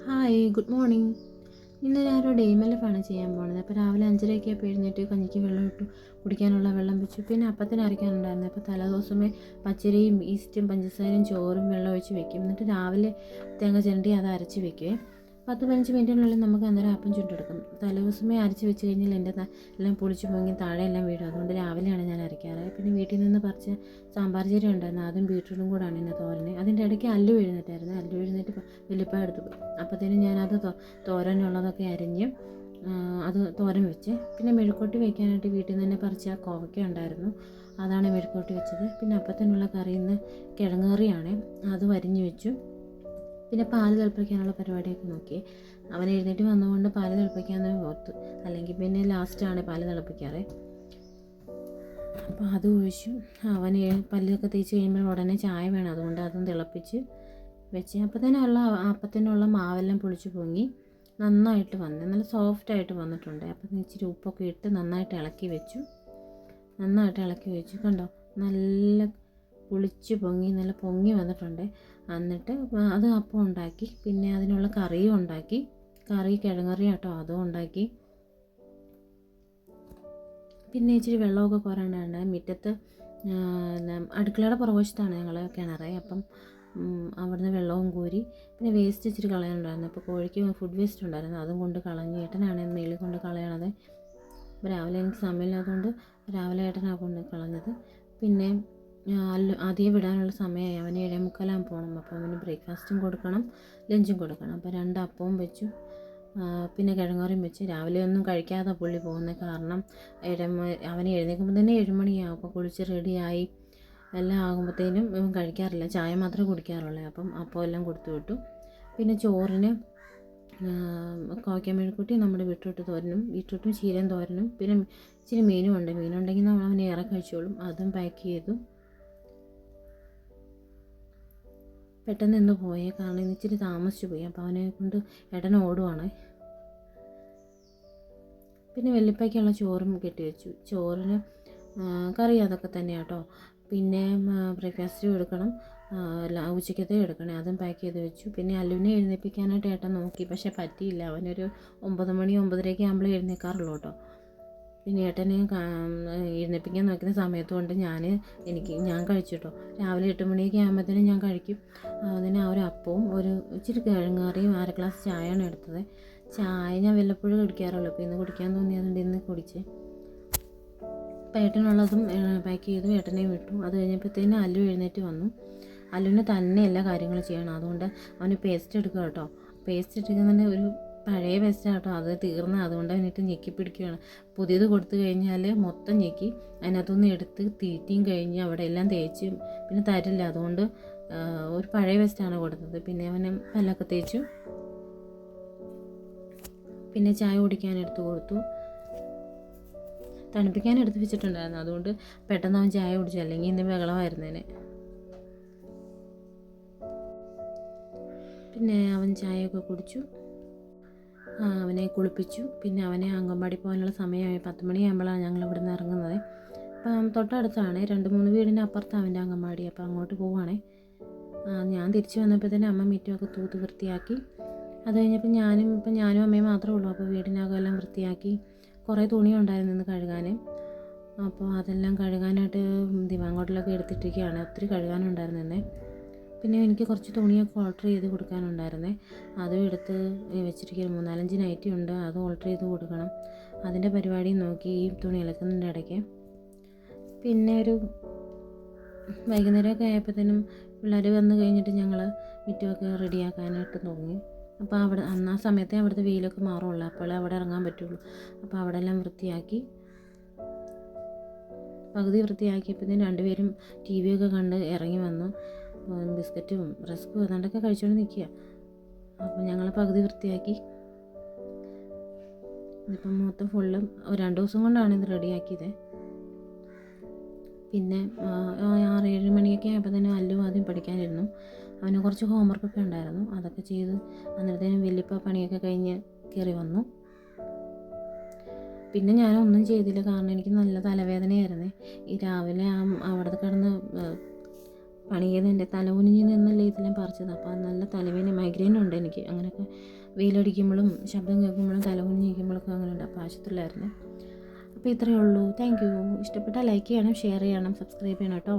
Hi, good morning. ഇന്ന് ഞാനൊരു ഡെയിമെല്ലഫാണ് ചെയ്യാൻ പോകുന്നത്. അപ്പോൾ രാവിലെ 5:30 ആയപ്പോൾ എഴുന്നേറ്റ് കഞ്ഞിക്ക് വെള്ളം ഇട്ടു, കുടിക്കാനുള്ള വെള്ളം വെച്ചു. പിന്നെ അപ്പത്തിന് അരയ്ക്കാനുണ്ടായിരുന്നു. അപ്പോൾ തലേദിവസമേ പച്ചരിയും ഈസ്റ്റും പഞ്ചസാരയും ചോറും വെള്ളം ഒഴിച്ച് വെക്കും. എന്നിട്ട് രാവിലെ തേങ്ങ ചിരണ്ടി അത് അരച്ച് വെക്കുവേ. 10-15 മിനിറ്റിനുള്ളിൽ നമുക്ക് അന്നേരം അപ്പം ചുട്ടെടുക്കും. തലേദിവസമേ അരച്ച് വെച്ച് കഴിഞ്ഞാൽ എല്ലാം പുളിച്ച് പൊങ്ങി താഴെയെല്ലാം വീഴും. അതുകൊണ്ട് രാവിലെയാണ് ഞാൻ അരയ്ക്കാറ്. പിന്നെ വീട്ടിൽ നിന്ന് പറിച്ച സാമ്പാർ ചീര ഉണ്ടായിരുന്നു, അതും ബീട്രൂട്ടും കൂടാണ് ഇന്ന് തോരന്. അതിൻ്റെ ഇടയ്ക്ക് അല്ലു എഴുന്നേറ്റ് വലിപ്പം എടുത്തു. അപ്പോഴത്തേനും ഞാനത് തോരനുള്ളതൊക്കെ അരിഞ്ഞ് അത് തോരൻ വെച്ച്. പിന്നെ മെഴുക്കോട്ടി വയ്ക്കാനായിട്ട് വീട്ടിൽ നിന്ന് തന്നെ പറിച്ച കോവയ്ക്ക ഉണ്ടായിരുന്നു, അതാണ് മെഴുക്കോട്ടി വെച്ചത്. പിന്നെ അപ്പത്തിനുള്ള കറി ഇന്ന് കിഴങ്ങ് കറിയാണ്, അത് അരിഞ്ഞ് വെച്ചു. പിന്നെ പാല് തിളപ്പിക്കാനുള്ള പരിപാടിയൊക്കെ നോക്കി. അവൻ എഴുന്നേറ്റ് വന്നതുകൊണ്ട് പാല് തിളപ്പിക്കാമെന്ന് ഓർത്തു, അല്ലെങ്കിൽ പിന്നെ ലാസ്റ്റാണ് പാല് തിളപ്പിക്കാറ്. അപ്പോൾ അത് ഒഴിച്ചു. അവന് പല്ലൊക്കെ തേച്ച് കഴിയുമ്പോൾ ഉടനെ ചായ വേണം, അതുകൊണ്ട് അതും തിളപ്പിച്ച് വെച്ച്. അപ്പത്തിനുള്ള മാവെല്ലാം പൊളിച്ച് പൊങ്ങി നന്നായിട്ട് നല്ല സോഫ്റ്റായിട്ട് വന്നിട്ടുണ്ട്. അപ്പം ഇച്ചിരി ഉപ്പൊക്കെ ഇട്ട് നന്നായിട്ട് ഇളക്കി വെച്ചു. കണ്ടോ, നല്ല പുളിച്ച് പൊങ്ങി നല്ല പൊങ്ങി വന്നിട്ടുണ്ട്. എന്നിട്ട് അത് അപ്പം ഉണ്ടാക്കി. പിന്നെ അതിനുള്ള കറിയും ഉണ്ടാക്കി. കറി കിഴങ്ങറി കേട്ടോ, അതും ഉണ്ടാക്കി. പിന്നെ ഇച്ചിരി വെള്ളമൊക്കെ കോരാനുണ്ട് മുറ്റത്ത്. അടുക്കളയുടെ പുറകുവശത്താണ് ഞങ്ങൾ കിണറ്. അപ്പം അവിടുന്ന് വെള്ളവും കോരി. പിന്നെ വേസ്റ്റ് ഇച്ചിരി കളയാനുണ്ടായിരുന്നു. അപ്പോൾ കോഴിക്ക് ഫുഡ് വേസ്റ്റ് ഉണ്ടായിരുന്നു, അതും കൊണ്ട് കളഞ്ഞ്. ഏട്ടനാണ് മേളിൽ കൊണ്ട് കളയണത്. അപ്പോൾ രാവിലെ എനിക്ക് സമയമില്ലാത്തതുകൊണ്ട് രാവിലെ ഏട്ടനാണ് കൊണ്ട് കളഞ്ഞത്. പിന്നെ ആദ്യം വിടാനുള്ള സമയമായി, അവന് 7:45 പോകണം. അപ്പോൾ അവന് ബ്രേക്ക്ഫാസ്റ്റും കൊടുക്കണം, ലഞ്ചും കൊടുക്കണം. അപ്പോൾ 2 അപ്പവും വെച്ചു. പിന്നെ കിഴങ്ങറിയും വെച്ച്. രാവിലെ ഒന്നും കഴിക്കാതെ പുള്ളി പോകുന്നത്, കാരണം അവന് എഴുന്നേൽക്കുമ്പോൾ തന്നെ 7 മണിയാകും. അപ്പോൾ കുളിച്ച് റെഡിയായി എല്ലാം ആകുമ്പോഴത്തേനും ഇവൻ കഴിക്കാറില്ല, ചായ മാത്രമേ കുടിക്കാറുള്ളൂ. അപ്പം അപ്പോൾ എല്ലാം കൊടുത്തു വിട്ടു. പിന്നെ ചോറിന് കോവയ്ക്ക മെഴുക്കുട്ടി, നമ്മുടെ ബീട്രൂട്ടും ചീരയും തോരനും, പിന്നെ ഇച്ചിരി മീനുണ്ടെങ്കിൽ അവൻ ഏറെ കഴിച്ചോളും. അതും പാക്ക് ചെയ്തു. പെട്ടെന്ന് ഇന്ന് പോയേ, കാരണം ഇന്ന് ഇച്ചിരി താമസിച്ചു പോയി. അപ്പോൾ അവനെ കൊണ്ട് ഏട്ടൻ ഓടുവാണ്. പിന്നെ വെള്ളിപ്പയ്ക്കുള്ള ചോറും കെട്ടിവെച്ചു. ചോറിന് കറി അതൊക്കെ തന്നെയാണ് കേട്ടോ. പിന്നെ ബ്രേക്ക്ഫാസ്റ്റും എടുക്കണം, ഉച്ചയ്ക്കത്തെ എടുക്കണം, അതും പാക്ക് ചെയ്ത് വെച്ചു. പിന്നെ അല്ലുവിനെ എഴുന്നേൽപ്പിക്കാനായിട്ട് ഏട്ടൻ നോക്കി, പക്ഷേ പറ്റിയില്ല. അവനൊരു 9 മണി 9:30 ആകുമ്പോഴേ എഴുന്നേൽക്കാറുള്ളൂ കേട്ടോ. പിന്നെ ഏട്ടനെ എഴുന്നേൽപ്പിക്കാൻ നോക്കുന്ന സമയത്തുകൊണ്ട് ഞാൻ കഴിച്ചു കേട്ടോ. രാവിലെ 8 മണിയൊക്കെ ആകുമ്പോഴത്തേനും ഞാൻ കഴിക്കും. അതിന് ഒരു അപ്പവും ഇച്ചിരി കിഴങ്ങറിയും 1/2 ഗ്ലാസ് ചായയാണ് എടുത്തത്. ചായ ഞാൻ വല്ലപ്പോഴും കുടിക്കാറുള്ളൂ, അപ്പോൾ ഇന്ന് കുടിക്കാൻ തോന്നിയതുകൊണ്ട് ഇന്ന് കുടിച്ച്. അപ്പോൾ ഏട്ടനുള്ളതും പാക്ക് ചെയ്തു, ഏട്ടനെയും വിട്ടു. അത് കഴിഞ്ഞപ്പോഴത്തേനും അല്ലു എഴുന്നേറ്റ് വന്നു. അല്ലുവിന് തന്നെ എല്ലാ കാര്യങ്ങളും ചെയ്യണം, അതുകൊണ്ട് അവന് പേസ്റ്റ് എടുക്കുക കേട്ടോ. പേസ്റ്റ് എടുക്കുന്നതിൻ്റെ ഒരു പഴയ പേസ്റ്റാണ് കേട്ടോ, അത് തീർന്ന്, അതുകൊണ്ട് അവനിട്ട് ഞെക്കി പിടിക്കുകയാണ്. പുതിയത് കൊടുത്തു കഴിഞ്ഞാൽ മൊത്തം ഞെക്കി അതിനകത്തുനിന്ന് എടുത്ത് തീറ്റിയും കഴിഞ്ഞ് അവിടെ എല്ലാം തേച്ച് പിന്നെ തരില്ല. അതുകൊണ്ട് ഒരു പഴയ പേസ്റ്റാണ് കൊടുത്തത്. പിന്നെ അവന് പല്ലൊക്കെ തേച്ചു. പിന്നെ ചായ കുടിക്കാൻ എടുത്ത് കൊടുത്തു. തണുപ്പിക്കാൻ എടുത്ത് വെച്ചിട്ടുണ്ടായിരുന്നു, അതുകൊണ്ട് പെട്ടെന്ന് അവൻ ചായ കുടിച്ചു, അല്ലെങ്കിൽ ഇന്ന് ബഹളമായിരുന്നേനെ. പിന്നെ അവൻ ചായയൊക്കെ കുടിച്ചു. അവനെ കുളിപ്പിച്ചു. പിന്നെ അവനെ അംഗൻവാടി പോകാനുള്ള സമയമായി. 10 മണിയാകുമ്പോഴാണ് ഞങ്ങൾ ഇവിടെ നിന്ന് ഇറങ്ങുന്നത്. അപ്പം തൊട്ടടുത്താണ്, 2-3 വീടിൻ്റെ അപ്പുറത്താണ് അവൻ്റെ അംഗൻവാടി. അപ്പോൾ അങ്ങോട്ട് പോവുകയാണേ. ഞാൻ തിരിച്ച് വന്നപ്പോഴത്തേനും അമ്മ മുറ്റമൊക്കെ തൂത്ത് വൃത്തിയാക്കി. അത് കഴിഞ്ഞപ്പോൾ ഞാനും അമ്മയും മാത്രമേ ഉള്ളൂ. അപ്പോൾ വീടിനകം എല്ലാം വൃത്തിയാക്കി. കുറേ തുണി ഉണ്ടായിരുന്നു ഇന്ന് കഴുകാൻ. അപ്പോൾ അതെല്ലാം കഴുകാനായിട്ട് ദിവാങ്കോട്ടിലൊക്കെ എടുത്തിട്ടിരിക്കുകയാണ്. ഒത്തിരി കഴുകാനുണ്ടായിരുന്നു എന്നെ. പിന്നെ എനിക്ക് കുറച്ച് തുണിയൊക്കെ ഓൾട്ടർ ചെയ്ത് കൊടുക്കാനുണ്ടായിരുന്നേ, അതും എടുത്ത് വെച്ചിരിക്കുക. 3-4 നൈറ്റി ഉണ്ട്, അത് ഓൾട്ടർ ചെയ്ത് കൊടുക്കണം. അതിൻ്റെ പരിപാടി നോക്കി ഈ തുണി ഇളക്കുന്നതിൻ്റെ ഇടയ്ക്ക്. പിന്നെ ഒരു വൈകുന്നേരമൊക്കെ ആയപ്പോഴത്തേനും പിള്ളേർ വന്ന് കഴിഞ്ഞിട്ട് ഞങ്ങൾ മുറ്റമൊക്കെ റെഡിയാക്കാനായിട്ട് തുടങ്ങി. അപ്പോൾ ആ സമയത്തെ അവിടുത്തെ വെയിലൊക്കെ മാറുള്ളൂ, അപ്പോൾ അവിടെ ഇറങ്ങാൻ പറ്റുള്ളൂ. അപ്പോൾ അവിടെ എല്ലാം വൃത്തിയാക്കി. പകുതി വൃത്തിയാക്കിയപ്പോഴത്തേനും 2 പേരും TV ഒക്കെ കണ്ട് ഇറങ്ങി വന്നു. ബിസ്ക്കറ്റും റസ്ക്കും ഏതാണ്ടൊക്കെ കഴിച്ചുകൊണ്ട് നിൽക്കുക. അപ്പോൾ ഞങ്ങൾ പകുതി വൃത്തിയാക്കി. ഇതിപ്പം മൊത്തം ഫുള്ളും 2 ദിവസം കൊണ്ടാണ് ഇത് റെഡിയാക്കിയത്. പിന്നെ 6-7 മണിയൊക്കെ ആയപ്പോൾ തന്നെ അല്ലു ആദ്യം പഠിക്കാനിരുന്നു. അവന് കുറച്ച് ഹോംവർക്കൊക്കെ ഉണ്ടായിരുന്നു, അതൊക്കെ ചെയ്ത് അന്നേരത്തേനും വലിയപ്പ പണിയൊക്കെ കഴിഞ്ഞ് കയറി വന്നു. പിന്നെ ഞാനൊന്നും ചെയ്തില്ല, കാരണം എനിക്ക് നല്ല തലവേദനയായിരുന്നേ. ഈ രാവിലെ അവിടുത്തെ കിടന്ന് പണി ചെയ്ത് എൻ്റെ തല കുനിഞ്ഞ് നിന്നല്ലേ ഇതെല്ലാം പറിച്ചത്. അപ്പോൾ അത് നല്ല തലവേദന മൈഗ്രെയിൻ ഉണ്ട് എനിക്ക്. അങ്ങനെയൊക്കെ വെയിലടിക്കുമ്പോഴും ശബ്ദം കേൾക്കുമ്പോഴും തല കുനിഞ്ഞിരിക്കുമ്പോഴൊക്കെ അങ്ങനെ ഉണ്ട്. അപ്പോൾ ആശുപത്രിയിലായിരുന്നു. അപ്പോൾ ഇത്രയേ ഉള്ളൂ. Thank you. ഇഷ്ടപ്പെട്ടാൽ ലൈക്ക് ചെയ്യണം, ഷെയർ ചെയ്യണം, സബ്സ്ക്രൈബ് ചെയ്യണം കേട്ടോ.